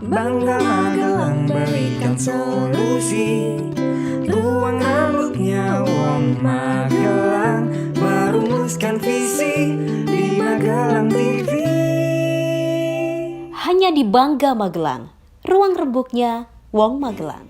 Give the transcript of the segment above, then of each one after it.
Bangga Magelang berikan solusi. Ruang rambutnya Wong Magelang merumuskan visi di Magelang TV. Hanya di Bangga Magelang, ruang rembuknya Wong Magelang.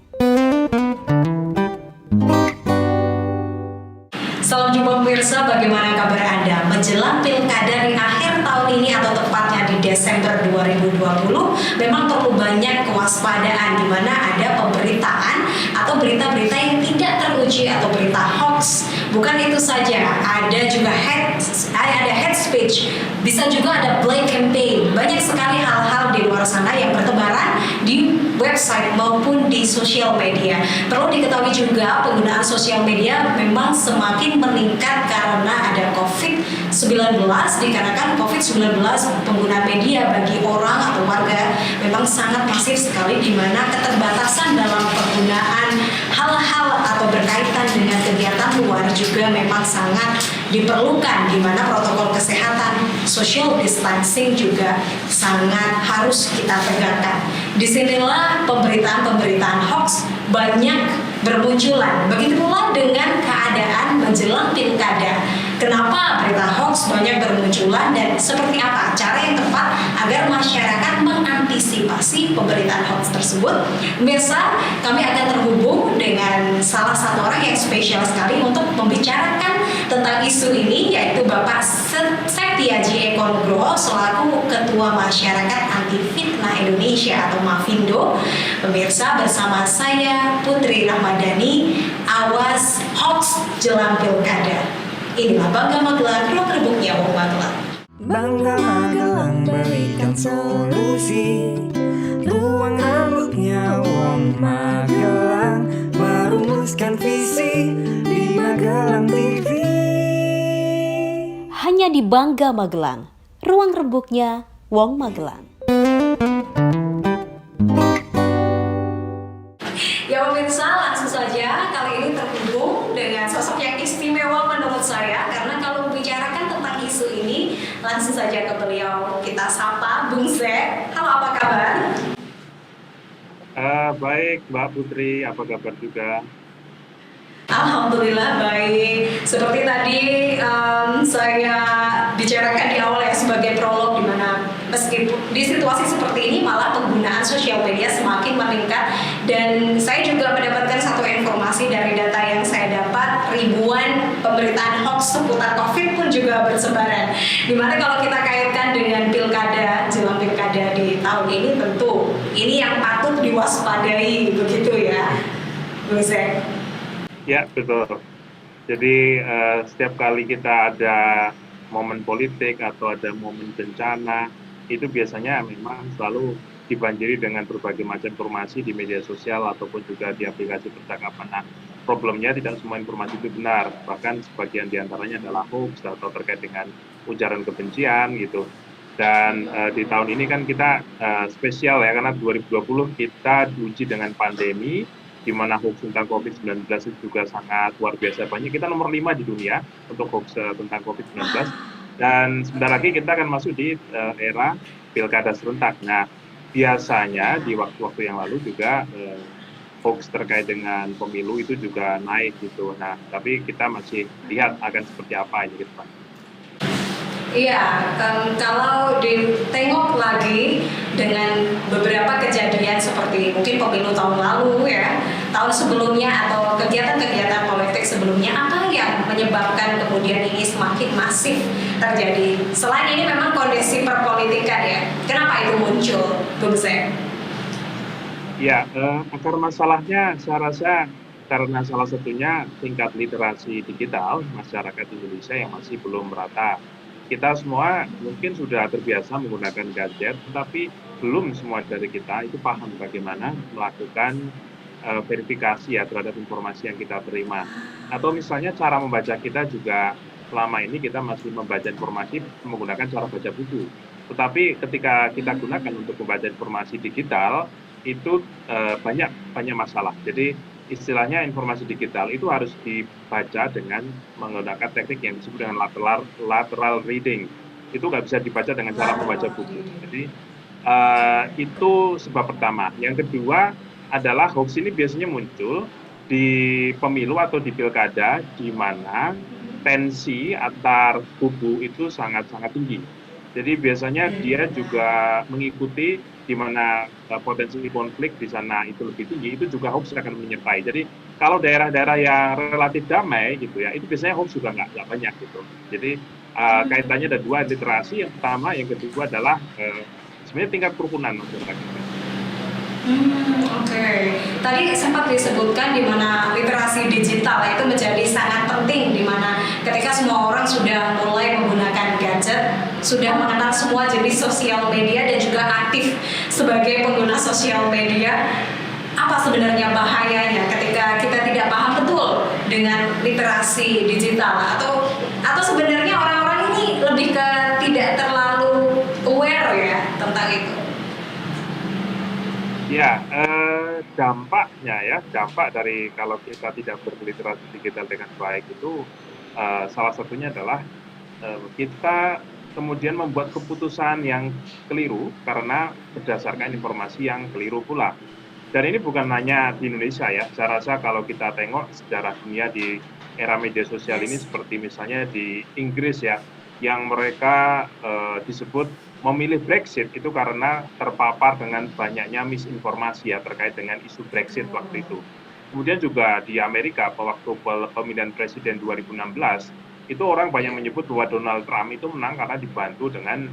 Salam jumpa pemirsa, bagaimana kabar Anda? Menjelang pilkada di akhir tahun ini atau tepatnya di Desember 2020, memang perlu banyak kewaspadaan di mana ada pemberitaan atau berita-berita yang tidak teruji atau berita hoax. Bukan itu saja, ada juga hate speech, bisa juga ada black campaign. Banyak sekali hal-hal di luar sana yang bertebaran di website maupun di sosial media. Perlu diketahui juga penggunaan sosial media memang semakin meningkat karena ada COVID-19, dikarenakan COVID-19 pengguna media bagi orang atau warga memang sangat masif sekali, di mana keterbatasan dalam penggunaan hal-hal atau berkaitan dengan kegiatan luar juga memang sangat diperlukan, di mana protokol kesehatan social distancing juga sangat harus kita tegakkan. Disinilah pemberitaan-pemberitaan hoax banyak bermunculan. Begitu pula dengan keadaan menjelang pilkada. Kenapa berita hoax banyak bermunculan dan seperti apa cara yang tepat agar masyarakat mengantisipasi pemberitaan hoax tersebut? Pemirsa, kami akan terhubung dengan salah satu orang yang spesial sekali untuk membicarakan tentang isu ini, yaitu Bapak Septiaji Eko Nugroho selaku Ketua Masyarakat Anti Fitnah Indonesia atau Mafindo. Pemirsa, bersama saya Putri Ramadhani, awas hoax jelang pilkada. Inilah Bangga Magelang, ruang rembuknya Wong Magelang. Bangga Magelang berikan solusi. Ruang rambutnya Wong Magelang merumuskan visi di Magelang TV. Hanya di Bangga Magelang, ruang rembuknya Wong Magelang. Ya pemirsa, langsung saja kali ini terhubung dengan sosok yang istimewa menurut saya, karena kalau membicarakan tentang isu ini langsung saja ke beliau. Kita sapa Bung Zek. Halo, apa kabar? Baik Mbak Putri, apa kabar juga? Alhamdulillah baik. Seperti tadi saya bicarakan di awal ya sebagai prolog, di mana meskipun di situasi seperti ini malah penggunaan sosial media semakin meningkat, dan saya juga mendapatkan satu informasi dari data yang saya dapat, ribuan pemberitaan hoax seputar COVID pun juga bersebaran. Dimana kalau kita kaitkan dengan pilkada, jelang pilkada di tahun ini, tentu ini yang patut diwaspadai, begitu ya, Bung Zek? Ya, betul. Jadi setiap kali kita ada momen politik atau ada momen bencana, itu biasanya memang selalu dibanjiri dengan berbagai macam informasi di media sosial ataupun juga di aplikasi percakapan. Nah, problemnya tidak semua informasi itu benar, bahkan sebagian diantaranya adalah hoax atau terkait dengan ujaran kebencian gitu. Dan di tahun ini kan kita spesial ya, karena 2020 kita diuji dengan pandemi, di mana hoax tentang COVID-19 itu juga sangat luar biasa banyak. Kita nomor 5 di dunia untuk hoax tentang COVID-19. Dan sebentar lagi kita akan masuk di era pilkada serentak. Nah, biasanya di waktu-waktu yang lalu juga hoax terkait dengan pemilu itu juga naik gitu. Nah, tapi kita masih lihat akan seperti apa ini ke depan. Iya, kalau ditengok lagi dengan beberapa kejadian seperti mungkin pemilu tahun lalu ya, tahun sebelumnya atau kegiatan-kegiatan politik sebelumnya, apa yang menyebabkan kemudian ini semakin masif terjadi? Selain ini memang kondisi perpolitikan ya, kenapa itu muncul, Bung Zek? Ya, akar masalahnya saya rasa karena salah satunya tingkat literasi digital masyarakat Indonesia yang masih belum merata. Kita semua mungkin sudah terbiasa menggunakan gadget, tetapi belum semua dari kita itu paham bagaimana melakukan verifikasi ya terhadap informasi yang kita terima. Atau misalnya cara membaca kita juga selama ini kita masih membaca informasi menggunakan cara baca buku. Tetapi ketika kita gunakan untuk membaca informasi digital, itu banyak masalah. Jadi istilahnya informasi digital itu harus dibaca dengan menggunakan teknik yang disebut dengan lateral reading. Itu nggak bisa dibaca dengan cara membaca buku. Jadi Itu sebab pertama. Yang kedua adalah hoax ini biasanya muncul di pemilu atau di pilkada di mana tensi antar kubu itu sangat-sangat tinggi. Jadi biasanya dia juga mengikuti di mana potensi konflik di sana itu lebih tinggi, itu juga hoax akan menyertai. Jadi kalau daerah-daerah yang relatif damai gitu ya, itu biasanya hoax juga nggak banyak gitu. Jadi kaitannya ada dua, literasi yang pertama, yang kedua adalah sebenarnya tingkat kerukunan masyarakat. Oke. Tadi sempat disebutkan di mana literasi digital itu menjadi sangat penting, di mana ketika semua orang sudah mulai menggunakan gadget, sudah mengenal semua jenis sosial media dan juga aktif sebagai pengguna sosial media, apa sebenarnya bahayanya ketika kita tidak paham betul dengan literasi digital, atau sebenarnya orang-orang ini lebih ke tidak terlalu aware ya tentang itu? Ya, dampak dari kalau kita tidak berliterasi digital dengan baik itu salah satunya adalah kita kemudian membuat keputusan yang keliru karena berdasarkan informasi yang keliru pula. Dan ini bukan hanya di Indonesia ya, saya rasa kalau kita tengok sejarah dunia di era media sosial ini seperti misalnya di Inggris ya, yang mereka disebut memilih Brexit itu karena terpapar dengan banyaknya misinformasi ya terkait dengan isu Brexit waktu itu. Kemudian juga di Amerika waktu pemilihan presiden 2016 itu orang banyak menyebut bahwa Donald Trump itu menang karena dibantu dengan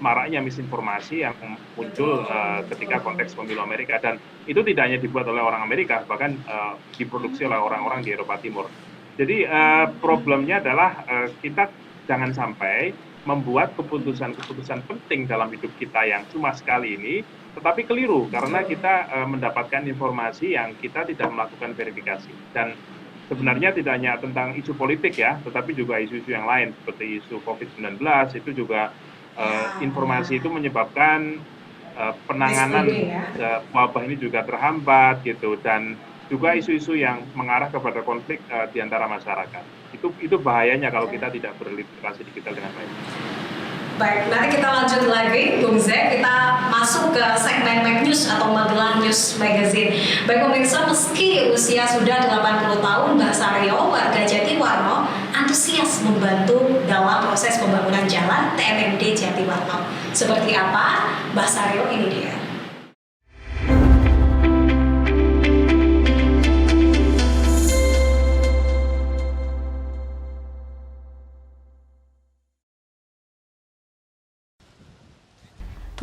maraknya misinformasi yang muncul ketika konteks pemilu Amerika, dan itu tidak hanya dibuat oleh orang Amerika, bahkan diproduksi oleh orang-orang di Eropa Timur. Jadi problemnya adalah kita jangan sampai membuat keputusan-keputusan penting dalam hidup kita yang cuma sekali ini, tetapi keliru karena kita mendapatkan informasi yang kita tidak melakukan verifikasi. Dan sebenarnya tidak hanya tentang isu politik ya, tetapi juga isu-isu yang lain seperti isu COVID-19 itu juga informasi itu menyebabkan penanganan wabah ini juga terhambat gitu, dan juga isu-isu yang mengarah kepada konflik di antara masyarakat. Itu bahayanya kalau kita tidak berliterasi digital dengan baik. Baik, nanti kita lanjut lagi, Bung Zek. Kita masuk ke segmen Mag News atau Magelang News Magazine. Baik pemirsa, meski usia sudah 80 tahun, Mbah Saryo, warga Jatiwarno, antusias membantu dalam proses pembangunan jalan TMMD Jatiwarno. Seperti apa? Mbah Saryo ini dia.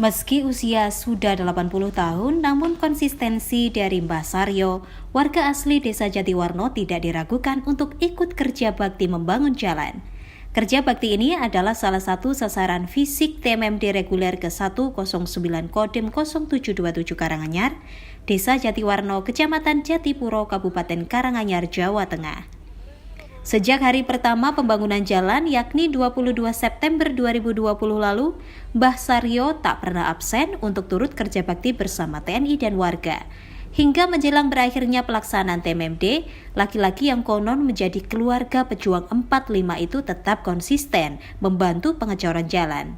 Meski usia sudah 80 tahun, namun konsistensi dari Mbah Saryo, warga asli Desa Jatiwarno tidak diragukan untuk ikut kerja bakti membangun jalan. Kerja bakti ini adalah salah satu sasaran fisik TMMD reguler ke-109 Kodim 0727 Karanganyar, Desa Jatiwarno, Kecamatan Jatipuro, Kabupaten Karanganyar, Jawa Tengah. Sejak hari pertama pembangunan jalan, yakni 22 September 2020 lalu, Mbah Saryo tak pernah absen untuk turut kerja bakti bersama TNI dan warga. Hingga menjelang berakhirnya pelaksanaan TMMD, laki-laki yang konon menjadi keluarga pejuang 45 itu tetap konsisten membantu pengecoran jalan.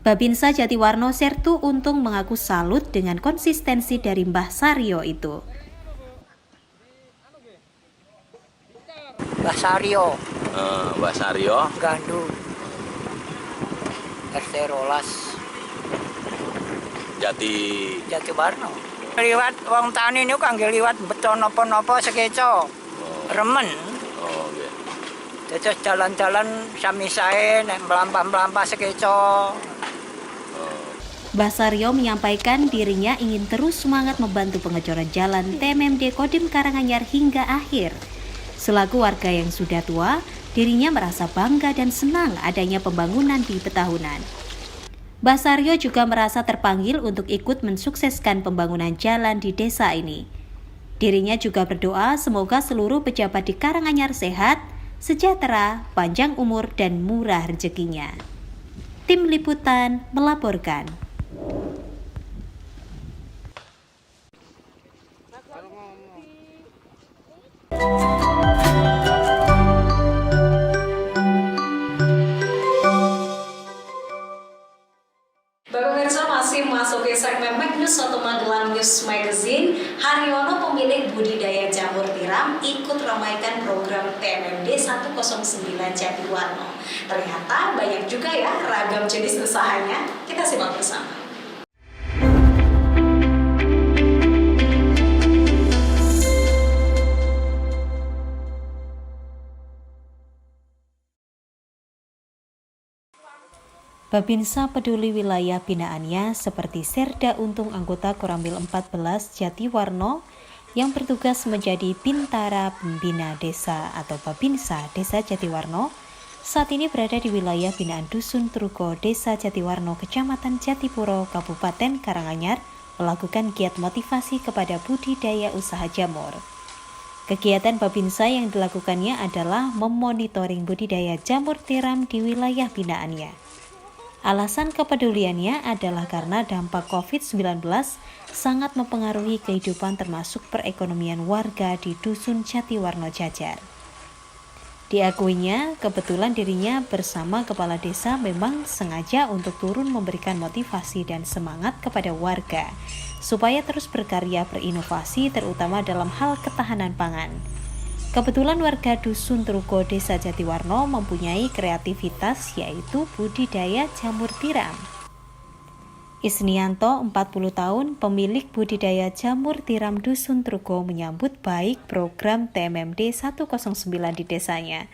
Babinsa Jatiwarno Sertu Untung mengaku salut dengan konsistensi dari Mbah Saryo itu. Mbah Saryo. Mbah Saryo. Gandu. RT Rolas. Jatiwarno. Liwat wong tani niku kangge liwat beto napa-napa sekeco. Remen. Oh, nggih. Terus jalan-jalan sami sae nek mlampah-mlampah sekeco. Mbah Saryo menyampaikan dirinya ingin terus semangat membantu pengecoran jalan TMMD Kodim Karanganyar hingga akhir. Selaku warga yang sudah tua, dirinya merasa bangga dan senang adanya pembangunan di Petahunan. Mbah Saryo juga merasa terpanggil untuk ikut mensukseskan pembangunan jalan di desa ini. Dirinya juga berdoa semoga seluruh pejabat di Karanganyar sehat, sejahtera, panjang umur, dan murah rezekinya. Tim Liputan melaporkan. News Magazine, Haryono pemilik budidaya jamur tiram ikut ramaikan program TMMD 109 Jatiwarno. Ternyata banyak juga ya ragam jenis usahanya. Kita simak bersama. Babinsa peduli wilayah binaannya seperti Serda Untung anggota Koramil 14 Jatiwarno yang bertugas menjadi Bintara Pembina Desa atau Babinsa Desa Jatiwarno saat ini berada di wilayah binaan Dusun Truko Desa Jatiwarno Kecamatan Jatipuro Kabupaten Karanganyar melakukan giat motivasi kepada budidaya usaha jamur. Kegiatan Babinsa yang dilakukannya adalah memonitoring budidaya jamur tiram di wilayah binaannya. Alasan kepeduliannya adalah karena dampak COVID-19 sangat mempengaruhi kehidupan termasuk perekonomian warga di Dusun Jatiwarno Jajar. Diakuinya, kebetulan dirinya bersama kepala desa memang sengaja untuk turun memberikan motivasi dan semangat kepada warga supaya terus berkarya berinovasi terutama dalam hal ketahanan pangan. Kebetulan warga Dusun Truko Desa Jatiwarno mempunyai kreativitas yaitu budidaya jamur tiram. Isnianto, 40 tahun, pemilik budidaya jamur tiram Dusun Truko menyambut baik program TMMD 109 di desanya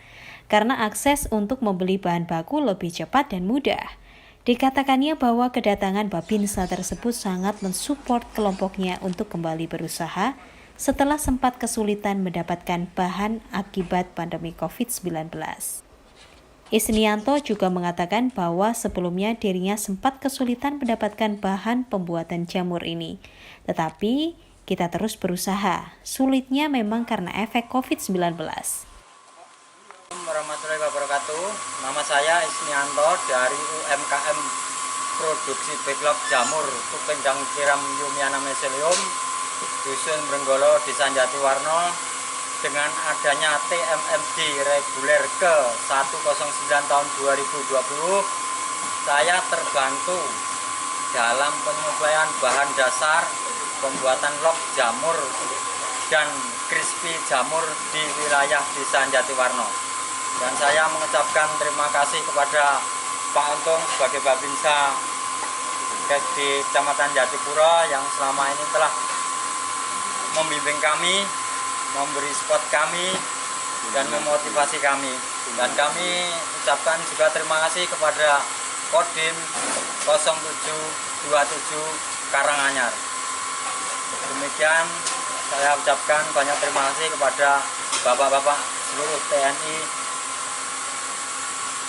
karena akses untuk membeli bahan baku lebih cepat dan mudah. Dikatakannya bahwa kedatangan Babinsa tersebut sangat mensupport kelompoknya untuk kembali berusaha setelah sempat kesulitan mendapatkan bahan akibat pandemi COVID-19. Isnianto juga mengatakan bahwa sebelumnya dirinya sempat kesulitan mendapatkan bahan pembuatan jamur ini. Tetapi kita terus berusaha. Sulitnya memang karena efek COVID-19. Warahmatullahi wabarakatuh. Nama saya Isnianto dari UMKM Produksi Backlog Jamur Tukendang Tiram Yumiana Meselium Dusun Brenggolo Desa Jatiwarno. Dengan adanya TMMD reguler ke 109 tahun 2020, saya terbantu dalam penyesuaian bahan dasar pembuatan log jamur dan crispy jamur di wilayah Desa Jatiwarno. Dan saya mengucapkan terima kasih kepada Pak Untung sebagai Babinsa di Kecamatan Jatipuro yang selama ini telah membimbing kami, memberi support kami, dan memotivasi kami. Dan kami ucapkan juga terima kasih kepada Kodim 0727 Karanganyar. Demikian saya ucapkan banyak terima kasih kepada bapak-bapak seluruh TNI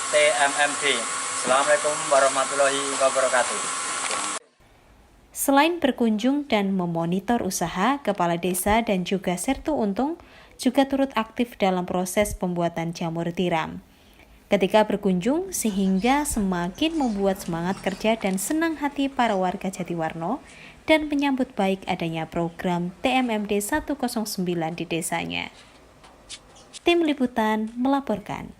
TMMD. Assalamualaikum warahmatullahi wabarakatuh. Selain berkunjung dan memonitor usaha, Kepala Desa dan juga Sertu Untung juga turut aktif dalam proses pembuatan jamur tiram. Ketika berkunjung, sehingga semakin membuat semangat kerja dan senang hati para warga Jatiwarno dan menyambut baik adanya program TMMD 109 di desanya. Tim Liputan melaporkan.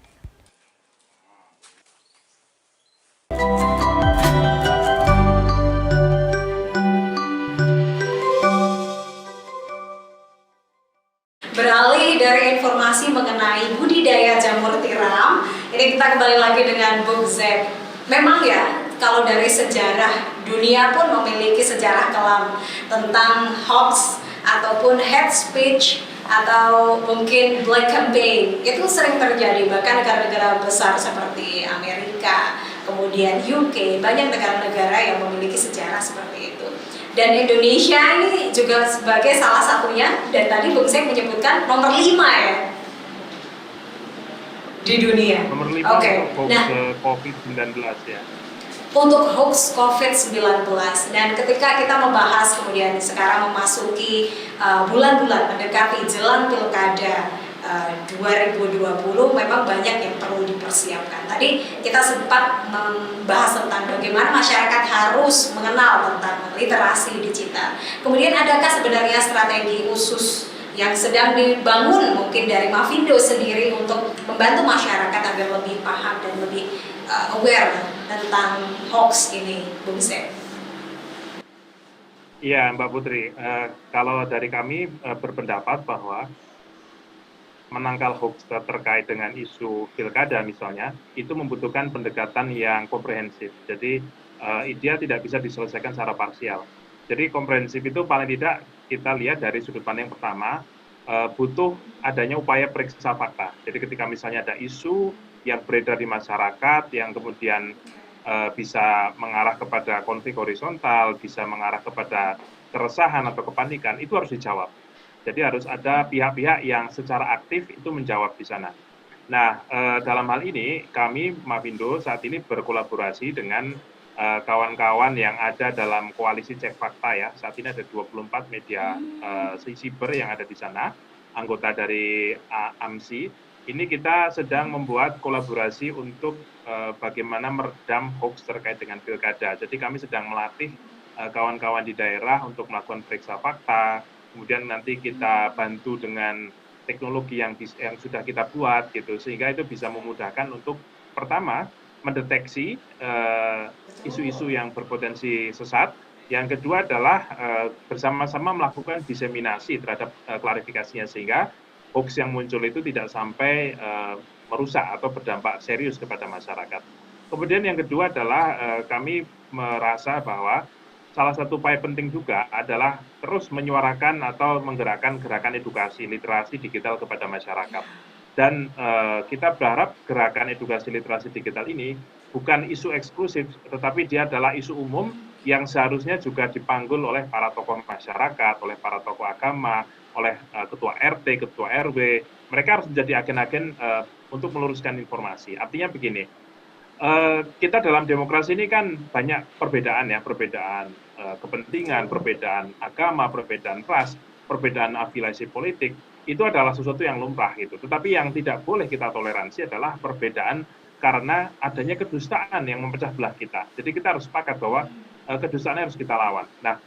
Beralih dari informasi mengenai budidaya jamur tiram, ini kita kembali lagi dengan Bung Zek. Memang ya, kalau dari sejarah, dunia pun memiliki sejarah kelam tentang hoax ataupun hate speech atau mungkin black campaign. Itu sering terjadi, bahkan negara-negara besar seperti Amerika, kemudian UK, banyak negara-negara yang memiliki sejarah seperti itu. Dan Indonesia ini juga sebagai salah satunya, dan tadi Bung Zek menyebutkan nomor 5 ya di dunia. Nomor 5 Oke. untuk Nah, COVID-19 ya. untuk hoax COVID-19. Dan ketika kita membahas kemudian sekarang memasuki bulan-bulan mendekati jelang pilkada 2020, memang banyak yang perlu dipersiapkan. Tadi kita sempat membahas tentang bagaimana masyarakat harus mengenal tentang literasi digital. Kemudian adakah sebenarnya strategi khusus yang sedang dibangun mungkin dari Mavindo sendiri untuk membantu masyarakat agar lebih paham dan lebih aware tentang hoax ini, Bung Zek? Iya, Mbak Putri. Kalau dari kami berpendapat bahwa menangkal hoax terkait dengan isu pilkada misalnya, itu membutuhkan pendekatan yang komprehensif. Jadi dia tidak bisa diselesaikan secara parsial. Jadi komprehensif itu paling tidak kita lihat dari sudut pandang yang pertama, butuh adanya upaya periksa fakta. Jadi ketika misalnya ada isu yang beredar di masyarakat, yang kemudian bisa mengarah kepada konflik horizontal, bisa mengarah kepada keresahan atau kepanikan, itu harus dijawab. Jadi harus ada pihak-pihak yang secara aktif itu menjawab di sana. Nah, dalam hal ini kami Mavindo saat ini berkolaborasi dengan kawan-kawan yang ada dalam koalisi Cek Fakta ya. Saat ini ada 24 media siber yang ada di sana, anggota dari AMSI. Ini kita sedang membuat kolaborasi untuk bagaimana meredam hoax terkait dengan pilkada. Jadi kami sedang melatih kawan-kawan di daerah untuk melakukan periksa fakta, kemudian nanti kita bantu dengan teknologi yang sudah kita buat gitu, sehingga itu bisa memudahkan untuk pertama mendeteksi isu-isu yang berpotensi sesat. Yang kedua adalah bersama-sama melakukan diseminasi terhadap klarifikasinya, sehingga hoax yang muncul itu tidak sampai merusak atau berdampak serius kepada masyarakat. Kemudian yang kedua adalah kami merasa bahwa salah satu upaya penting juga adalah terus menyuarakan atau menggerakkan gerakan edukasi literasi digital kepada masyarakat. Dan kita berharap gerakan edukasi literasi digital ini bukan isu eksklusif, tetapi dia adalah isu umum yang seharusnya juga dipanggul oleh para tokoh masyarakat, oleh para tokoh agama, oleh ketua RT, ketua RW. Mereka harus menjadi agen-agen untuk meluruskan informasi. Artinya begini, kita dalam demokrasi ini kan banyak perbedaan ya, perbedaan kepentingan, perbedaan agama, perbedaan ras, perbedaan afiliasi politik, itu adalah sesuatu yang lumrah gitu. Tetapi yang tidak boleh kita toleransi adalah perbedaan karena adanya kedustaan yang memecah belah kita. Jadi kita harus sepakat bahwa kedustaan harus kita lawan. Nah,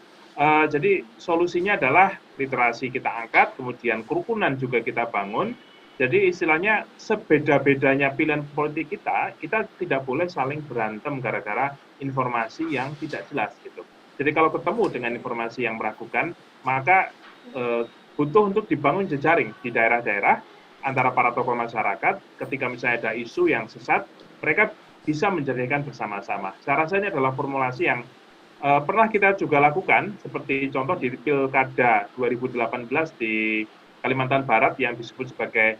jadi solusinya adalah literasi kita angkat, kemudian kerukunan juga kita bangun. Jadi istilahnya sebeda-bedanya pilihan politik kita tidak boleh saling berantem gara-gara informasi yang tidak jelas gitu. Jadi kalau ketemu dengan informasi yang meragukan, maka butuh untuk dibangun jejaring di daerah-daerah antara para tokoh masyarakat. Ketika misalnya ada isu yang sesat, mereka bisa menjadikan bersama-sama. Saya rasa ini adalah formulasi yang pernah kita juga lakukan, seperti contoh di Pilkada 2018 di Kalimantan Barat yang disebut sebagai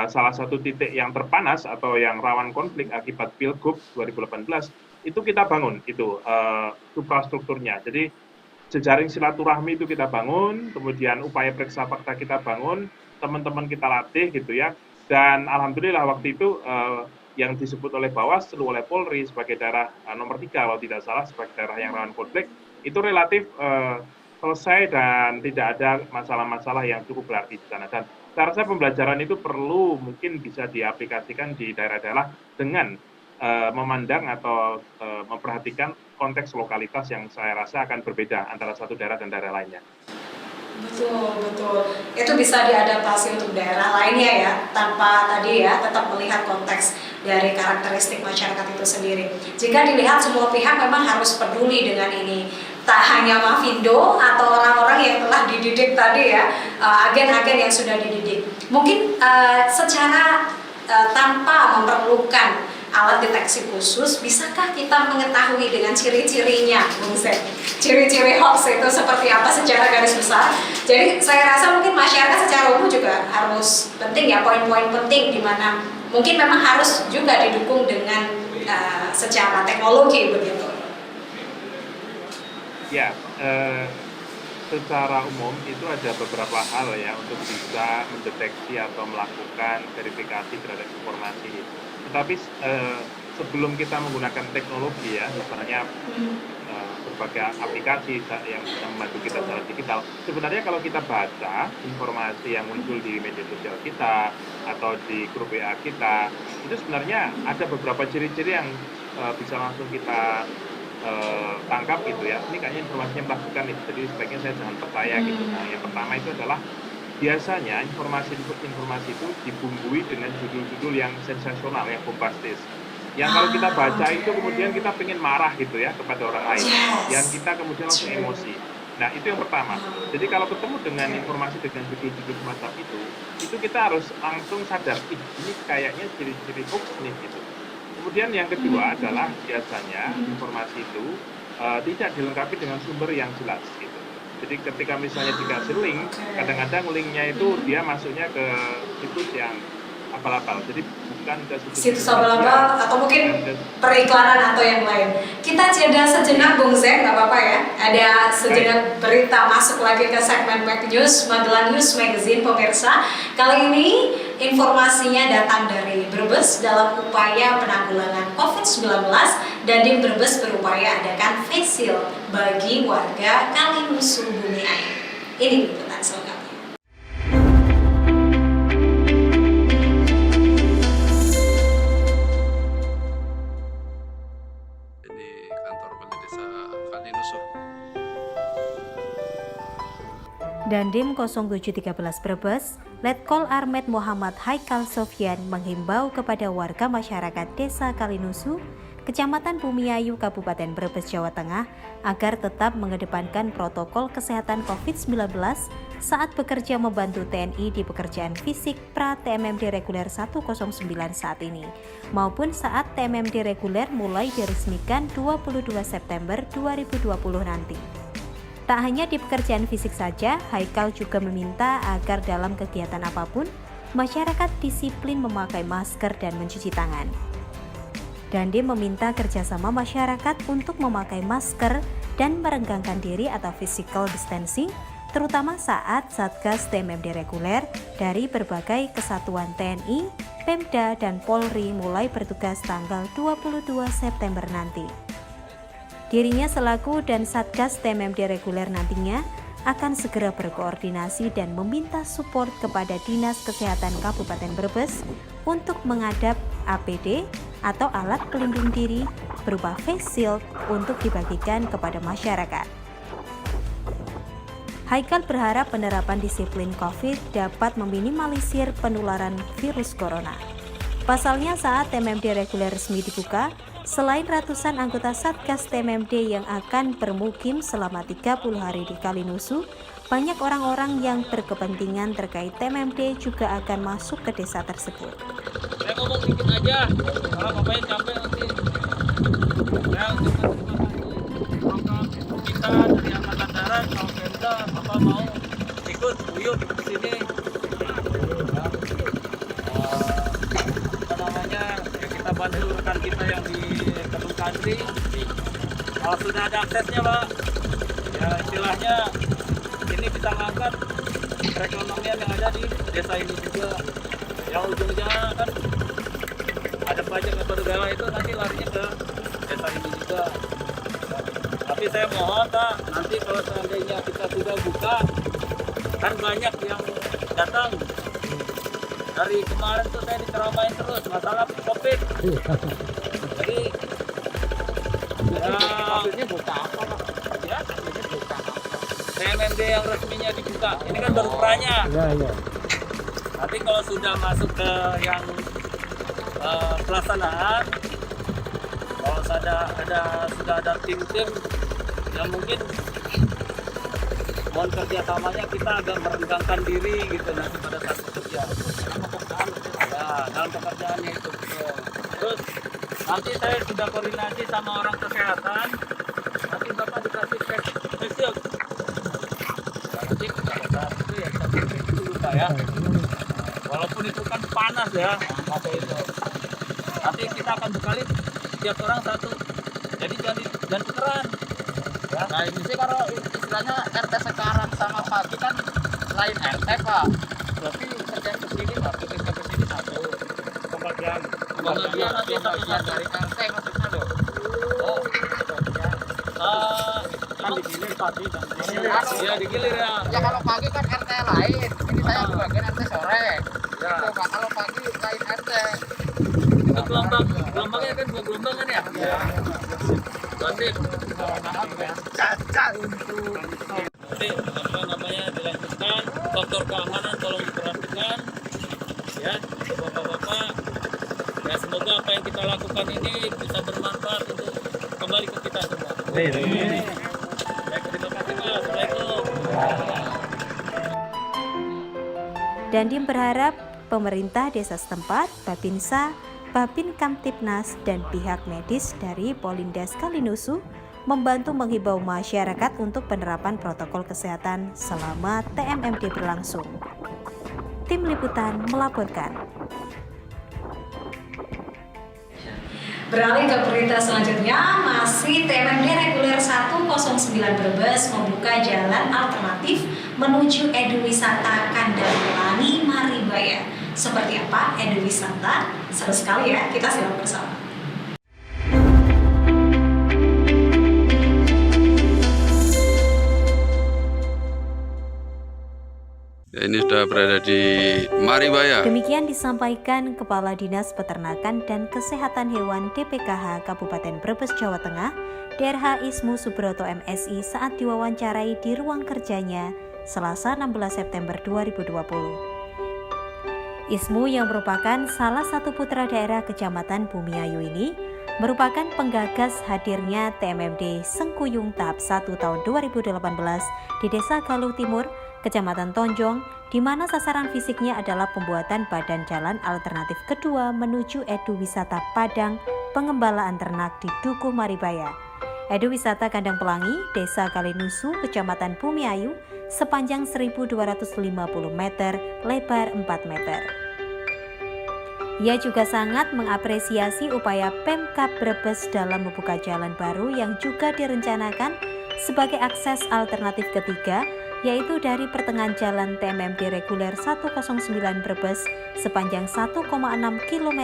salah satu titik yang terpanas atau yang rawan konflik akibat Pilgub 2018, itu kita bangun itu infrastrukturnya. Jadi jejaring silaturahmi itu kita bangun, kemudian upaya periksa fakta kita bangun, teman-teman kita latih gitu ya. Dan alhamdulillah waktu itu yang disebut oleh Bawaslu, oleh Polri sebagai daerah nomor 3 kalau tidak salah, sebagai daerah yang rawan konflik, itu relatif selesai dan tidak ada masalah-masalah yang cukup berarti di sana. Dan saya rasa pembelajaran itu perlu mungkin bisa diaplikasikan di daerah-daerah dengan memandang atau memperhatikan konteks lokalitas yang saya rasa akan berbeda antara satu daerah dan daerah lainnya. Betul, betul. Itu bisa diadaptasi untuk daerah lainnya ya, tanpa tadi ya tetap melihat konteks dari karakteristik masyarakat itu sendiri. Jika dilihat semua pihak memang harus peduli dengan ini. Tak hanya Mavindo atau orang-orang yang telah dididik tadi ya, agen-agen yang sudah dididik. Mungkin secara tanpa memerlukan alat deteksi khusus, bisakah kita mengetahui dengan ciri-cirinya, Bung Sen? Ciri-ciri hoax itu seperti apa secara garis besar? Jadi saya rasa mungkin masyarakat secara umum juga harus penting ya, poin-poin penting di mana mungkin memang harus juga didukung dengan secara teknologi begitu. Ya, secara umum itu ada beberapa hal ya untuk bisa mendeteksi atau melakukan verifikasi terhadap informasi. Tetapi sebelum kita menggunakan teknologi ya, misalnya berbagai aplikasi yang membantu kita secara digital, sebenarnya kalau kita baca informasi yang muncul di media sosial kita atau di grup WA kita, itu sebenarnya ada beberapa ciri-ciri yang bisa langsung kita tangkap gitu ya. Ini kayaknya informasinya meragukan nih, jadi sebaiknya saya jangan percaya gitu. Nah, yang pertama itu adalah biasanya informasi itu dibumbui dengan judul-judul yang sensasional, yang bombastis. Yang kalau kita baca itu kemudian kita pengen marah gitu ya kepada orang lain. Yang kita kemudian langsung emosi. Nah, itu yang pertama. Jadi kalau ketemu dengan informasi dengan judul-judul semacam itu kita harus langsung sadar, ini kayaknya ciri-ciri hoax nih gitu. Kemudian yang kedua adalah biasanya informasi itu tidak dilengkapi dengan sumber yang jelas gitu. Jadi ketika misalnya dikasih link, kadang-kadang linknya itu dia masuknya ke situs yang abal-abal. Jadi bukan ke situs abal-abal atau mungkin periklanan atau yang lain. Kita jeda sejenak Bung Zek, nggak apa-apa ya. Ada sejenak berita masuk lagi ke segmen Mac News, Magelang News Magazine pemirsa. Kali ini informasinya datang dari Brebes dalam upaya penanggulangan COVID-19. Dandim Brebes berupaya adakan face shield bagi warga Kalimusu Bumi Air. Ini liputan selengkapnya. Di kantor Balai Desa Kalinusuh. Dandim 0713 Brebes, Letkol Armet Muhammad Haikal Sofyan menghimbau kepada warga masyarakat Desa Kalinusuh, Kecamatan Bumiayu, Kabupaten Brebes, Jawa Tengah, agar tetap mengedepankan protokol kesehatan COVID-19 saat bekerja membantu TNI di pekerjaan fisik pra TMMD reguler 109 saat ini, maupun saat TMMD reguler mulai diresmikan 22 September 2020 nanti. Tak hanya di pekerjaan fisik saja, Haikal juga meminta agar dalam kegiatan apapun, masyarakat disiplin memakai masker dan mencuci tangan. Dandim meminta kerjasama masyarakat untuk memakai masker dan merenggangkan diri atau physical distancing, terutama saat Satgas TMMD reguler dari berbagai kesatuan TNI, Pemda, dan Polri mulai bertugas tanggal 22 September nanti. Dirinya selaku dan Satgas TMMD reguler nantinya akan segera berkoordinasi dan meminta support kepada Dinas Kesehatan Kabupaten Brebes untuk mengadap APD atau alat pelindung diri berupa face shield untuk dibagikan kepada masyarakat. Haikal berharap penerapan disiplin COVID dapat meminimalisir penularan virus corona. Pasalnya saat TMMD reguler resmi dibuka, selain ratusan anggota Satgas TMMD yang akan bermukim selama 30 hari di Kalinusuh, banyak orang-orang yang berkepentingan terkait TMMD juga akan masuk ke desa tersebut. Saya ngomong dikit aja, kalau ngapain capek nanti. Ya untuk program kita dari Angkatan Darat sama Pemda, apa mau ikut uyup ke sini? Apa namanya? Ya kita bantu rekan kita yang di Kedung Kandri. Kalau sudah ada aksesnya, Pak, ya istilahnya ini kita ngangkat perekonomian yang ada di desa ini juga. Yang ujungnya kan ada pajak atau negara itu nanti larinya ke desa ini juga. Tapi saya mohon Pak, nanti kalau seandainya kita sudah buka, kan banyak yang datang. Dari kemarin tuh saya diceramain terus masalah COVID. Jadi maksudnya buka apa Pak? Ya, maksudnya buka apa? TMMD yang resminya dibuka. Ini kan baru peranya. Iya. Nanti kalau sudah masuk ke yang pelaksanaan, kalau sudah ada tim-tim yang mungkin mohon kerjasamanya kita agak merenggangkan diri gitu nanti pada saat bekerja. Ya, dalam pekerjaannya itu. Terus nanti saya sudah koordinasi sama orang kesehatan. Nanti Bapak dikasih face shield. Nanti pada saat itu ya kita pakai dulu Pak ya. Walaupun itu kan panas ya, pakai itu. Nanti kita akan bekali tiap orang satu. Jadi jangan tukeran. Ya. Nah ini sih kalau istilahnya RT sekarang sama pagi kan lain RT Pak. Berarti kerjaan kesini Pak, kita kesini satu. Pembagian nanti pembagian dari RT maksudnya loh. Oh, kan digilir pagi dan ya digilir ya. Ya kalau pagi kan RT lain. Ini saya bagian RT sore. Ya. Itu Pak, kalau pagi lain RT. Itu gelombangnya kan 2 gelombang kan ya? Iya. Berarti cacat untuk nanti apa namanya dilanjutkan, faktor keamanan tolong diperhatikan ya bapak-bapak ya, semoga apa yang kita lakukan ini bisa bermanfaat untuk kembali ke kita semua. Baik, terima kasih Pak. Assalamualaikum. Dandim berharap pemerintah desa setempat, Babinsa, Babin Kamtipnas, dan pihak medis dari Polindes Kalinusu membantu menghimbau masyarakat untuk penerapan protokol kesehatan selama TMMD berlangsung. Tim Liputan melaporkan. Beralih ke berita selanjutnya, masih TMMD reguler 109 Brebes membuka jalan alternatif menuju Eduwisata Kandang Pelangi Maribaya. Seperti apa Eduwisata? Seru sekali ya, kita simak bersama. Ya, ini sudah berada di Maribaya. Demikian disampaikan Kepala Dinas Peternakan dan Kesehatan Hewan DPKH Kabupaten Brebes, Jawa Tengah, DRH Ismu Subroto MSI saat diwawancarai di ruang kerjanya Selasa 16 September 2020. Ismu yang merupakan salah satu putra daerah Kecamatan Bumiayu ini merupakan penggagas hadirnya TMMD Sengkuyung tahap 1 tahun 2018 di Desa Galuh Timur, Kecamatan Tonjong, di mana sasaran fisiknya adalah pembuatan badan jalan alternatif kedua menuju Eduwisata Padang Pengembalaan Ternak di Dukuh Maribaya. Eduwisata Kandang Pelangi, Desa Kalinusu, Kecamatan Bumiayu, sepanjang 1.250 meter, lebar 4 meter. Ia juga sangat mengapresiasi upaya Pemkab Brebes dalam membuka jalan baru yang juga direncanakan sebagai akses alternatif ketiga, yaitu dari pertengahan jalan TMMD reguler 109 Brebes sepanjang 1,6 km,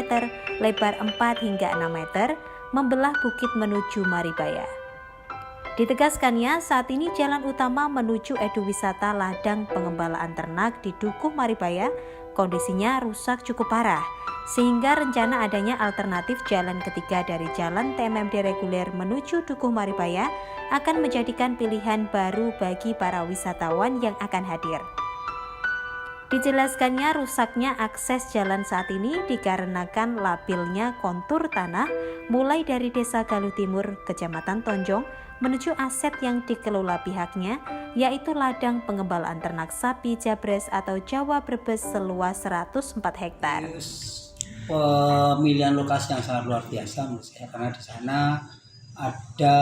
lebar 4 hingga 6 meter, membelah bukit menuju Maribaya. Ditegaskannya, saat ini jalan utama menuju Eduwisata Ladang Pengembalaan Ternak di Dukuh Maribaya kondisinya rusak cukup parah, sehingga rencana adanya alternatif jalan ketiga dari jalan TMMD reguler menuju Dukuh Maribaya akan menjadikan pilihan baru bagi para wisatawan yang akan hadir. Dijelaskannya, rusaknya akses jalan saat ini dikarenakan labilnya kontur tanah mulai dari Desa Galuh Timur, Kecamatan Tonjong, menuju aset yang dikelola pihaknya, yaitu ladang pengembalaan ternak sapi Jabres atau Jawa Brebes seluas 104 hektar. Pemilihan lokasi yang sangat luar biasa menurut saya, karena di sana ada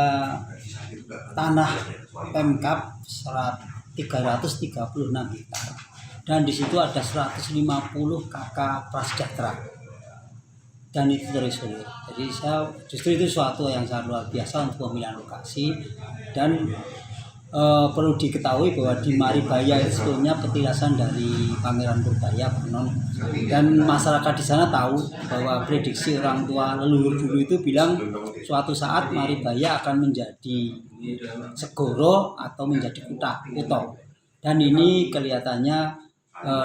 tanah Pemkab 336 hektar dan di situ ada 150 KK prasejahtera dan itu terisolir. Jadi saya justru itu suatu yang sangat luar biasa untuk pemilihan lokasi. Dan perlu diketahui bahwa di Maribaya itu sebetulnya petilasan dari Pangeran Purbaya Konon, dan masyarakat di sana tahu bahwa prediksi orang tua leluhur dulu itu bilang suatu saat Maribaya akan menjadi segoro atau menjadi kuto. Dan ini kelihatannya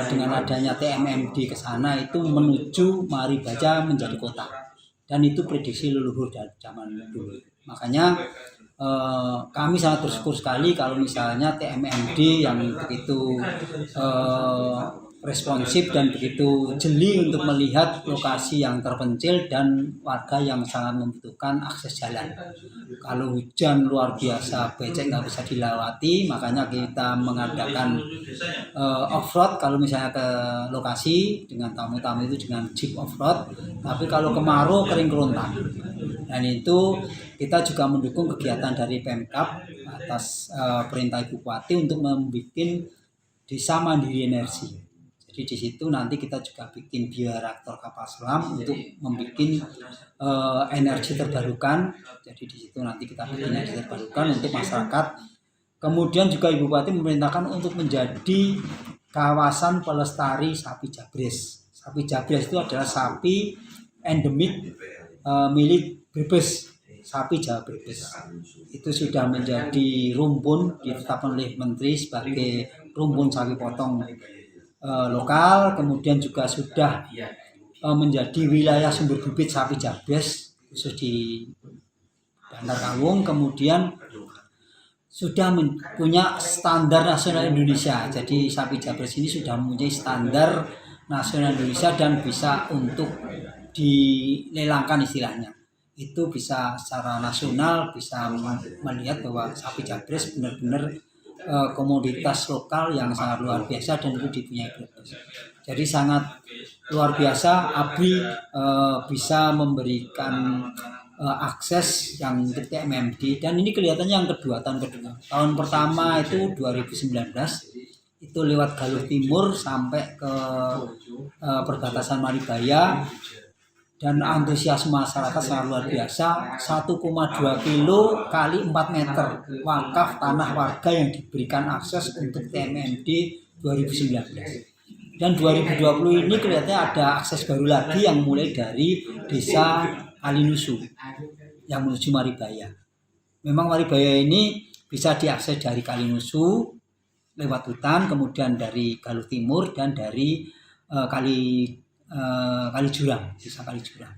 dengan adanya TMMD ke sana itu menuju Maribaya menjadi kota, dan itu prediksi leluhur dari zaman dulu. Makanya kami sangat bersyukur sekali kalau misalnya TMMD yang begitu responsif dan begitu jeli untuk melihat lokasi yang terpencil dan warga yang sangat membutuhkan akses jalan. Kalau hujan luar biasa, becek nggak bisa dilewati, makanya kita mengadakan off-road kalau misalnya ke lokasi dengan tamu-tamu itu dengan jeep off-road. Tapi kalau kemarau kering kerontang. Dan itu kita juga mendukung kegiatan dari Pemkab atas perintah Ibu Bupati untuk membuat desa mandiri energi. Jadi di situ nanti kita juga bikin bioreaktor kapal selam untuk membuat energi terbarukan. Jadi di situ nanti kita bikin energi terbarukan untuk masyarakat. Kemudian juga Ibu Bupati memerintahkan untuk menjadi kawasan pelestari sapi Jabres. Sapi Jabres itu adalah sapi endemik milik Brebes, sapi Jawa Brebes. Itu sudah menjadi rumpun ditetapkan oleh Menteri sebagai rumpun sapi potong lokal. Kemudian juga sudah menjadi wilayah sumber bibit sapi Jabres khusus di Bandar Kawung. Kemudian sudah punya standar nasional Indonesia. Jadi sapi Jabres ini sudah mempunyai standar nasional Indonesia dan bisa untuk dilelangkan istilahnya. Itu bisa secara nasional bisa melihat bahwa sapi Jabres benar-benar komoditas lokal yang sangat luar biasa dan itu dipunyai Brebes. Jadi sangat luar biasa ABRI bisa memberikan akses yang untuk TMMD, dan ini kelihatannya yang kedua, tahun kedua. Tahun pertama itu 2019 itu lewat Galuh Timur sampai ke perbatasan Maribaya, dan antusiasme masyarakat sangat luar biasa. 1,2 kilo kali 4 meter wakaf tanah warga yang diberikan akses untuk TMMD 2019. Dan 2020 ini kelihatannya ada akses baru lagi yang mulai dari desa Kalinusu yang menuju Maribaya. Memang Maribaya ini bisa diakses dari Kalinusu lewat hutan, kemudian dari Galuh Timur, dan dari Kalijurang, desa Kalijurang.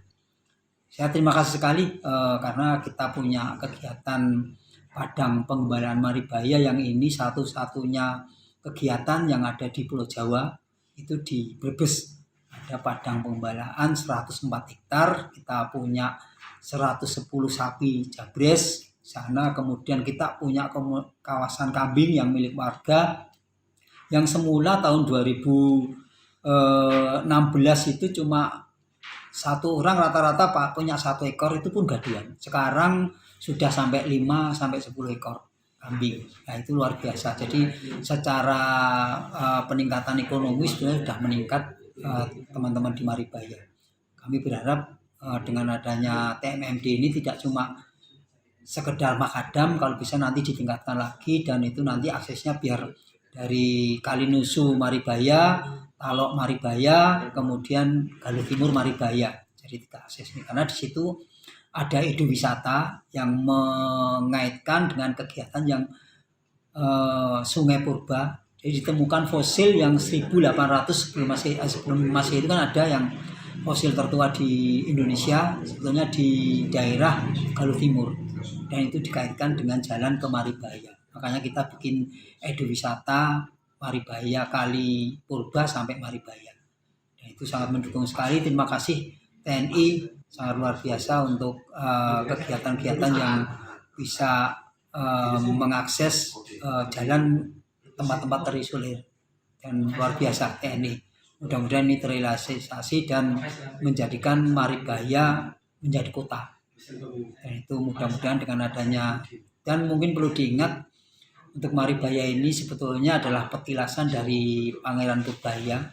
Saya terima kasih sekali karena kita punya kegiatan Padang Penggembalaan Maribaya yang ini satu-satunya kegiatan yang ada di Pulau Jawa, itu di Brebes. Ada Padang Penggembalaan 104 hektar, kita punya 110 sapi jabres sana, kemudian kita punya kawasan kambing yang milik warga yang semula tahun 2016 itu cuma satu orang rata-rata punya 1 ekor, itu pun gaduhan. Sekarang sudah sampai 5 sampai 10 ekor kambing. Nah, itu luar biasa. Jadi secara peningkatan ekonomi sudah meningkat teman-teman di Maribaya. Kami berharap dengan adanya TMMD ini tidak cuma sekedar makadam, kalau bisa nanti ditingkatkan lagi, dan itu nanti aksesnya biar dari Kalinusu Maribaya, Talok Maribaya, kemudian Galuh Timur Maribaya. Jadi 3 akses ini, karena di situ ada ekowisata yang mengaitkan dengan kegiatan yang Sungai Purba. Jadi ditemukan fosil yang 1800 sebelum Masehi itu kan ada yang fosil tertua di Indonesia sebetulnya di daerah Galuh Timur, dan itu dikaitkan dengan jalan ke Maribaya. Makanya kita bikin ekowisata Maribaya Kali Purba sampai Maribaya. Dan itu sangat mendukung sekali. Terima kasih TNI, sangat luar biasa untuk kegiatan-kegiatan yang bisa mengakses jalan tempat-tempat terisolir, dan luar biasa TNI. Mudah-mudahan ini terrealisasi dan menjadikan Maribaya menjadi kota. Dan itu mudah-mudahan dengan adanya, dan mungkin perlu diingat untuk Maribaya ini sebetulnya adalah petilasan dari Pangeran Purbaya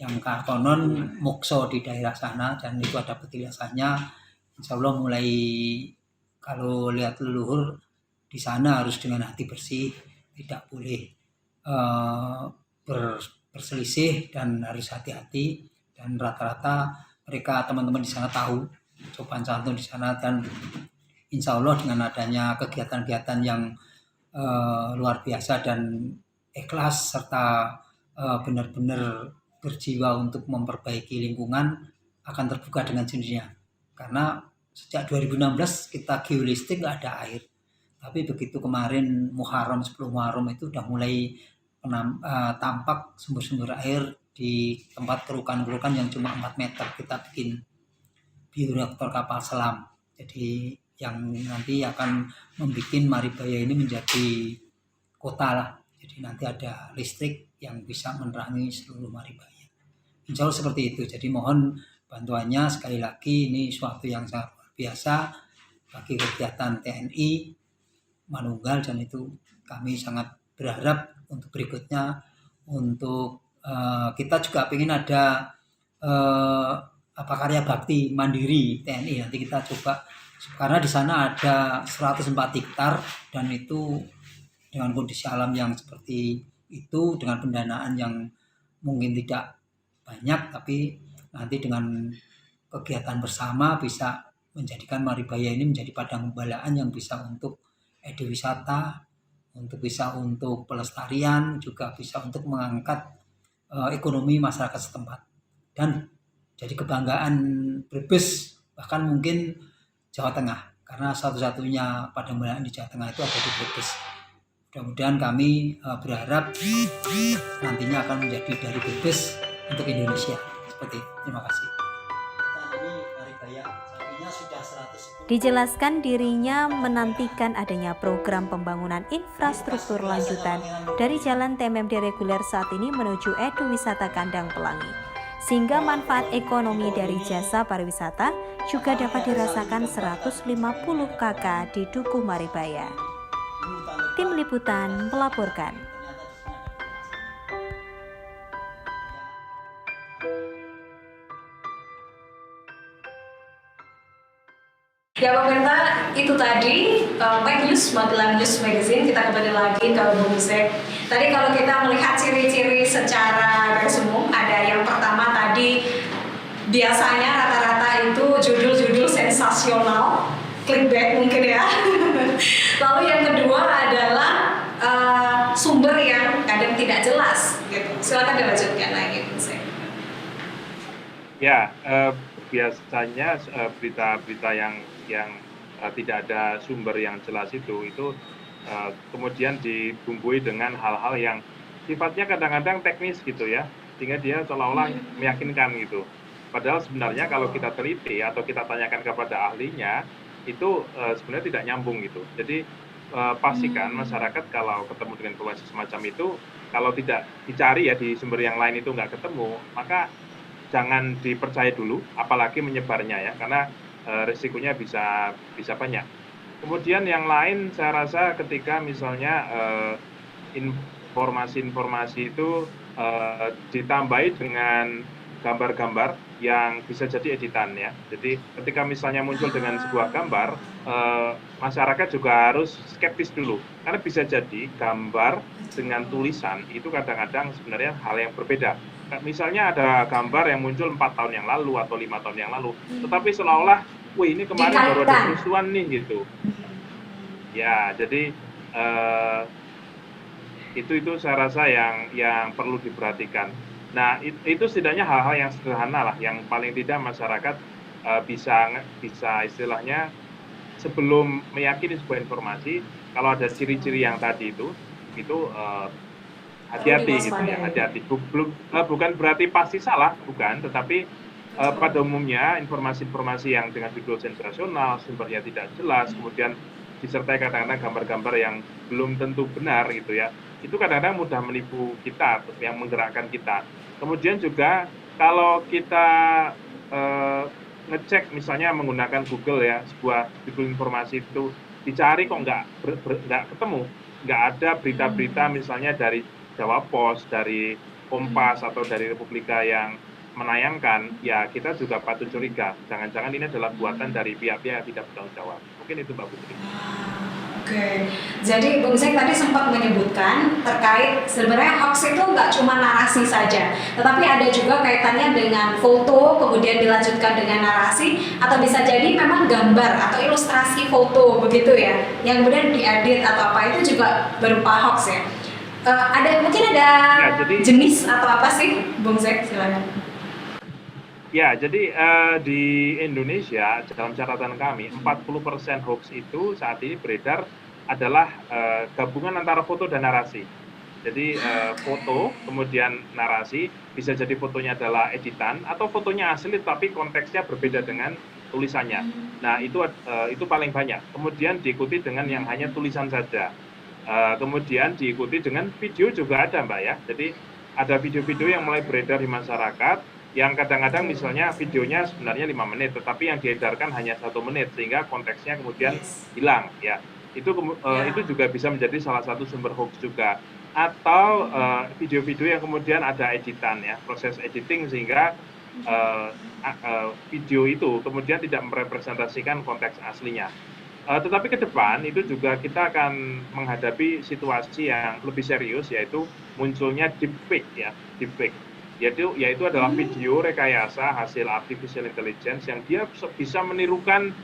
yang konon mokso di daerah sana, dan itu ada petilasannya. Insya Allah mulai kalau lihat leluhur di sana harus dengan hati bersih, tidak boleh berselisih, dan harus hati-hati. Dan rata-rata mereka teman-teman di sana tahu sopan santun di sana, dan insya Allah dengan adanya kegiatan-kegiatan yang luar biasa dan ikhlas serta benar-benar berjiwa untuk memperbaiki lingkungan akan terbuka dengan sendirinya. Karena sejak 2016 kita geolistik nggak ada air, tapi begitu kemarin Muharram, 10 Muharram itu udah mulai tampak sumber-sumber air di tempat kerukan-kerukan yang cuma 4 meter. Kita bikin bioreaktor kapal selam, jadi yang nanti akan membuat Maribaya ini menjadi kota lah. Jadi nanti ada listrik yang bisa menerangi seluruh Maribaya. Insya Allah seperti itu. Jadi mohon bantuannya sekali lagi, ini suatu yang sangat luar biasa bagi kegiatan TNI Manunggal, dan itu kami sangat berharap untuk berikutnya, untuk kita juga ingin ada karya bakti mandiri TNI. Nanti kita coba, karena di sana ada 104 hektar, dan itu dengan kondisi alam yang seperti itu, dengan pendanaan yang mungkin tidak banyak, tapi nanti dengan kegiatan bersama bisa menjadikan Maribaya ini menjadi padang pembalaan yang bisa untuk ekowisata, untuk pelestarian, juga bisa untuk mengangkat ekonomi masyarakat setempat, dan jadi kebanggaan Brebes, bahkan mungkin Jawa Tengah, karena satu-satunya padang pembalaan di Jawa Tengah itu ada di Brebes. Mudah-mudahan kami berharap nantinya akan menjadi dari Brebes untuk Indonesia seperti itu. Terima kasih. Ini Maribaya. Totalnya sudah 110. Dijelaskan dirinya menantikan adanya program pembangunan infrastruktur lanjutan dari Jalan TMMD reguler saat ini menuju Edu Wisata Kandang Pelangi, sehingga manfaat ekonomi dari jasa pariwisata juga dapat dirasakan 150 KK di Dukuh Maribaya. Tim Liputan melaporkan. Ya pemirsa, itu tadi Pack News, Magelang News Magazine. Kita kembali lagi ke Bung Zek. Tadi kalau kita melihat ciri-ciri secara garis umum, ada yang pertama tadi biasanya rata-rata itu judul-judul sensasional, clickbait mungkin ya. Lalu yang kedua adalah sumber yang kadang tidak jelas gitu. Silakan dilanjutkan lagi Bung Zek. Ya, biasanya berita-berita yang tidak ada sumber yang jelas itu kemudian dibumbui dengan hal-hal yang sifatnya kadang-kadang teknis gitu ya, sehingga dia seolah-olah meyakinkan gitu. Padahal sebenarnya kalau kita teliti atau kita tanyakan kepada ahlinya itu sebenarnya tidak nyambung gitu. Jadi pastikan masyarakat kalau ketemu dengan informasi semacam itu, kalau tidak dicari ya di sumber yang lain itu nggak ketemu, maka jangan dipercaya dulu, apalagi menyebarnya ya, karena risikonya bisa banyak. Kemudian yang lain saya rasa ketika misalnya informasi-informasi itu ditambahi dengan gambar-gambar yang bisa jadi editan ya. Jadi ketika misalnya muncul dengan sebuah gambar, masyarakat juga harus skeptis dulu, karena bisa jadi gambar dengan tulisan itu kadang-kadang sebenarnya hal yang berbeda. Misalnya ada gambar yang muncul 4 tahun yang lalu atau 5 tahun yang lalu, tetapi seolah-olah, wih ini kemarin baru ada kerusuhan nih gitu. Ya, jadi itu saya rasa yang perlu diperhatikan. Nah, itu setidaknya hal-hal yang sederhana lah, yang paling tidak masyarakat bisa istilahnya sebelum meyakini sebuah informasi, kalau ada ciri-ciri yang tadi itu hati-hati gitu ya, hati-hati. Bukan berarti pasti salah, bukan, tetapi pada umumnya informasi-informasi yang dengan judul sensasional, sumbernya tidak jelas, kemudian disertai kadang-kadang gambar-gambar yang belum tentu benar gitu ya, itu kadang-kadang mudah menipu kita, yang menggerakkan kita. Kemudian juga kalau kita ngecek misalnya menggunakan Google ya, sebuah judul informasi itu dicari kok nggak ketemu, nggak ada berita-berita misalnya dari Jawa Pos, dari Kompas atau dari Republika yang menayangkan, ya kita juga patut curiga. Jangan-jangan ini adalah buatan dari pihak-pihak yang tidak bertanggung jawab. Mungkin itu Mbak Putri. Oke, jadi Bung Zek tadi sempat menyebutkan terkait sebenarnya hoax itu nggak cuma narasi saja, tetapi ada juga kaitannya dengan foto, kemudian dilanjutkan dengan narasi, atau bisa jadi memang gambar atau ilustrasi foto begitu ya, yang kemudian diedit atau apa, itu juga berupa hoax ya. Mungkin ada jenis atau apa sih, Bung Zek, silakan. Ya, jadi di Indonesia dalam catatan kami 40% hoax itu saat ini beredar adalah gabungan antara foto dan narasi. Jadi foto kemudian narasi, bisa jadi fotonya adalah editan atau fotonya asli tapi konteksnya berbeda dengan tulisannya. Nah itu paling banyak. Kemudian diikuti dengan yang hanya tulisan saja. Kemudian diikuti dengan video juga ada Mbak ya. Jadi ada video-video yang mulai beredar di masyarakat yang kadang-kadang misalnya videonya sebenarnya 5 menit tetapi yang diedarkan hanya 1 menit sehingga konteksnya kemudian hilang ya. Itu juga bisa menjadi salah satu sumber hoax juga. Atau video-video yang kemudian ada editan ya, proses editing sehingga video itu kemudian tidak merepresentasikan konteks aslinya. Tetapi ke depan itu juga kita akan menghadapi situasi yang lebih serius, yaitu munculnya deepfake ya, deepfake. Yaitu adalah video rekayasa hasil artificial intelligence yang dia bisa menirukan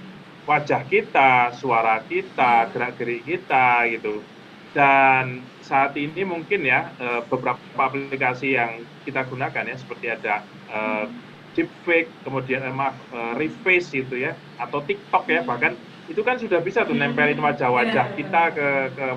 wajah kita, suara kita, gerak-gerik kita gitu. Dan saat ini mungkin ya beberapa aplikasi yang kita gunakan ya seperti ada deepfake, kemudian reface gitu ya, atau TikTok ya, bahkan itu kan sudah bisa tuh nempelin wajah-wajah kita ke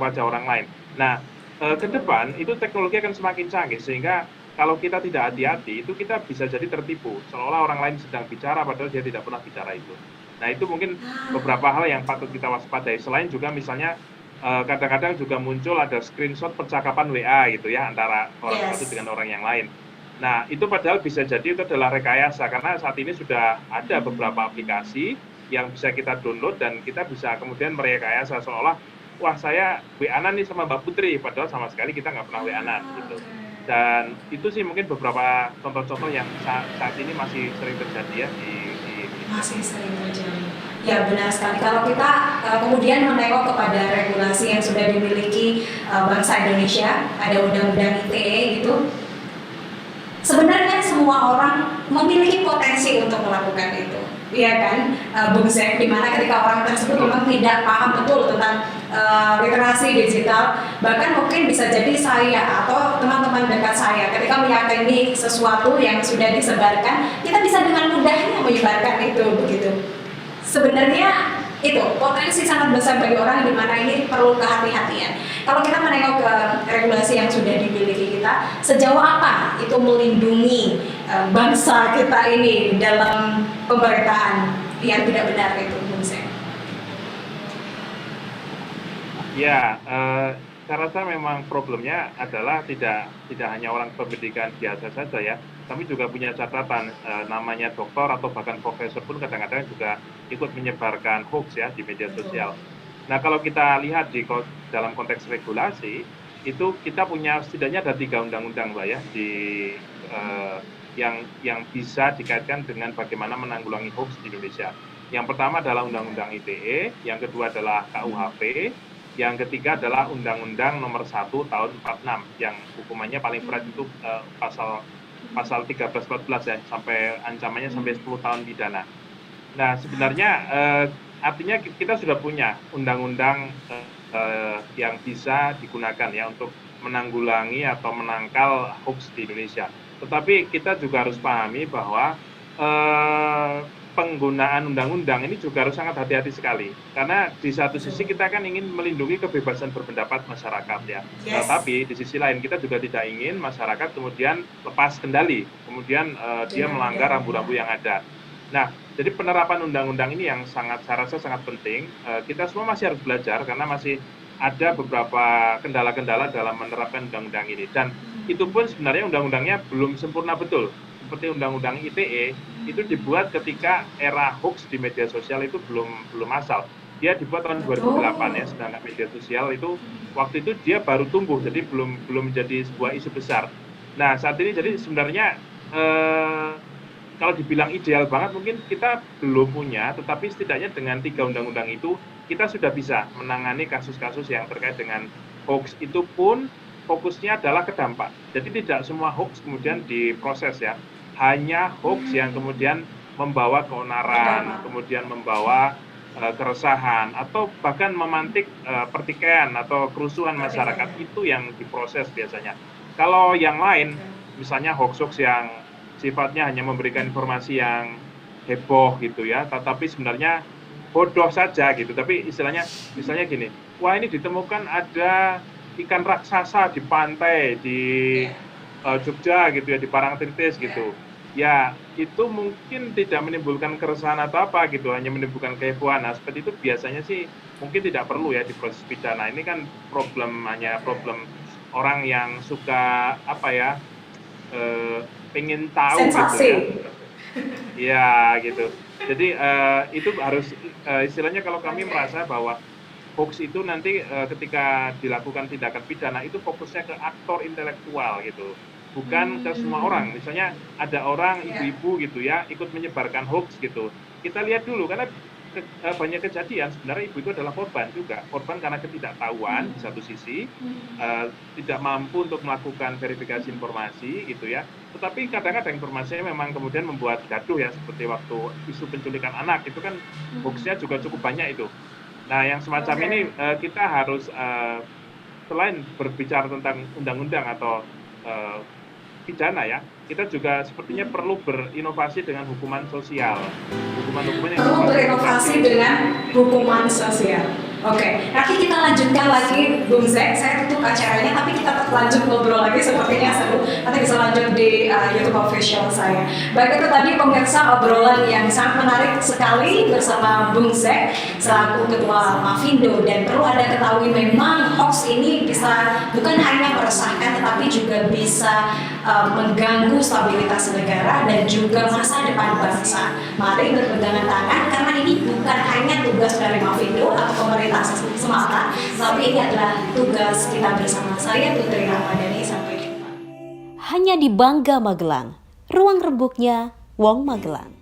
wajah orang lain. Nah, ke depan itu teknologi akan semakin canggih sehingga kalau kita tidak hati-hati itu kita bisa jadi tertipu seolah-olah orang lain sedang bicara padahal dia tidak pernah bicara itu. Nah, itu mungkin beberapa hal yang patut kita waspadai. Selain juga misalnya kadang-kadang juga muncul ada screenshot percakapan WA gitu ya antara orang satu Yes. dengan orang yang lain. Nah, itu padahal bisa jadi itu adalah rekayasa karena saat ini sudah ada beberapa aplikasi yang bisa kita download dan kita bisa kemudian merekayasa seolah wah saya WA-an nih sama Mbak Putri padahal sama sekali kita nggak pernah WA-an gitu. Dan itu sih mungkin beberapa contoh-contoh yang saat ini masih sering terjadi ya di Masih sering terjadi. Ya benar sekali. Kalau kita kemudian menengok kepada regulasi yang sudah dimiliki bangsa Indonesia, ada undang-undang ITE gitu. Sebenarnya semua orang memiliki potensi untuk melakukan itu, iya kan, Bung Zek? Dimana ketika orang tersebut memang tidak paham betul tentang literasi digital, bahkan mungkin bisa jadi saya atau teman-teman dekat saya ketika meyakini sesuatu yang sudah disebarkan, kita bisa dengan mudahnya menyebarkan itu begitu. Sebenarnya itu potensi sangat besar bagi orang di mana ini perlu kehati-hatian. Kalau kita menengok ke regulasi yang sudah dimiliki kita, sejauh apa itu melindungi bangsa kita ini dalam pemberitaan yang tidak benar itu, Bung Zek? Ya, saya rasa memang problemnya adalah tidak hanya orang pendidikan biasa saja ya, kami juga punya catatan namanya doktor atau bahkan profesor pun kadang-kadang juga ikut menyebarkan hoax ya di media sosial. Nah, kalau kita lihat dalam konteks regulasi itu kita punya setidaknya ada 3 undang-undang Mbak ya yang bisa dikaitkan dengan bagaimana menanggulangi hoax di Indonesia. Yang pertama adalah Undang-Undang ITE, yang kedua adalah KUHP, yang ketiga adalah Undang-Undang Nomor 1 Tahun 46 yang hukumannya paling berat itu pasal 13-14 ya, sampai ancamannya sampai 10 tahun pidana. Nah, sebenarnya artinya kita sudah punya undang-undang yang bisa digunakan ya untuk menanggulangi atau menangkal hoax di Indonesia. Tetapi kita juga harus pahami bahwa penggunaan undang-undang ini juga harus sangat hati-hati sekali. Karena di satu sisi kita kan ingin melindungi kebebasan berpendapat masyarakat ya. Yes. Tetapi di sisi lain kita juga tidak ingin masyarakat kemudian lepas kendali, kemudian dia melanggar rambu-rambu yang ada. Nah, jadi penerapan undang-undang ini yang saya rasa sangat penting. Kita semua masih harus belajar karena masih ada beberapa kendala-kendala dalam menerapkan undang-undang ini. Dan itu pun sebenarnya undang-undangnya belum sempurna betul. Seperti undang-undang ITE itu dibuat ketika era hoax di media sosial itu belum asal. Dia dibuat tahun 2008 ya, sedangkan media sosial itu waktu itu dia baru tumbuh, jadi belum menjadi sebuah isu besar. Nah, saat ini jadi sebenarnya kalau dibilang ideal banget mungkin kita belum punya, tetapi setidaknya dengan 3 undang-undang itu kita sudah bisa menangani kasus-kasus yang terkait dengan hoax. Itu pun fokusnya adalah ke dampak. Jadi tidak semua hoax kemudian diproses ya. Hanya hoax yang kemudian membawa keonaran, kemudian membawa keresahan atau bahkan memantik pertikaian atau kerusuhan masyarakat, itu yang diproses biasanya. Kalau yang lain misalnya hoax-hoax yang sifatnya hanya memberikan informasi yang heboh gitu ya, tetapi sebenarnya bodoh saja gitu. Tapi istilahnya misalnya gini, wah ini ditemukan ada ikan raksasa di pantai di Jogja gitu ya, di Parangtritis gitu. Ya, itu mungkin tidak menimbulkan keresahan atau apa gitu, hanya menimbulkan kehebohan. Nah, seperti itu biasanya sih mungkin tidak perlu ya diproses pidana. Ini kan hanya problem orang yang suka apa ya, pengen tahu sensasi gitu ya. Ya gitu. Jadi itu harus istilahnya kalau kami merasa bahwa hoax itu nanti ketika dilakukan tindakan pidana itu fokusnya ke aktor intelektual gitu, bukan ke semua orang. Misalnya ada orang ibu-ibu gitu ya ikut menyebarkan hoax gitu, kita lihat dulu karena banyak kejadian sebenarnya ibu itu adalah korban juga, korban karena ketidaktahuan di satu sisi, tidak mampu untuk melakukan verifikasi informasi gitu ya. Tetapi kadang-kadang informasinya memang kemudian membuat gaduh ya, seperti waktu isu penculikan anak itu kan hoaxnya juga cukup banyak itu. Nah, yang semacam ini kita harus selain berbicara tentang undang-undang atau pidana ya, kita juga sepertinya perlu berinovasi dengan hukuman sosial. Hukuman yang perlu berinovasi dengan hukuman sosial. Oke, nanti kita lanjutkan lagi Bung Zek. Saya tutup acaranya, tapi kita tetap lanjut ngobrol lagi, sepertinya seru. Nanti bisa lanjut di YouTube official saya. Baik, itu tadi pemirsa obrolan yang sangat menarik sekali bersama Bung Zek selaku Ketua Mafindo. Dan perlu Anda ketahui, memang hoax ini bisa bukan hanya meresahkan, tetapi juga bisa mengganggu stabilitas negara dan juga masa depan bangsa. Mari berpegangan tangan, karena ini bukan hanya tugas dari Mafindo atau pemerintah semata, tapi ini adalah tugas kita bersama. Saya Putri Ramadhani, sampai jumpa. Hanya di Bangga Magelang, ruang rembuknya Wong Magelang.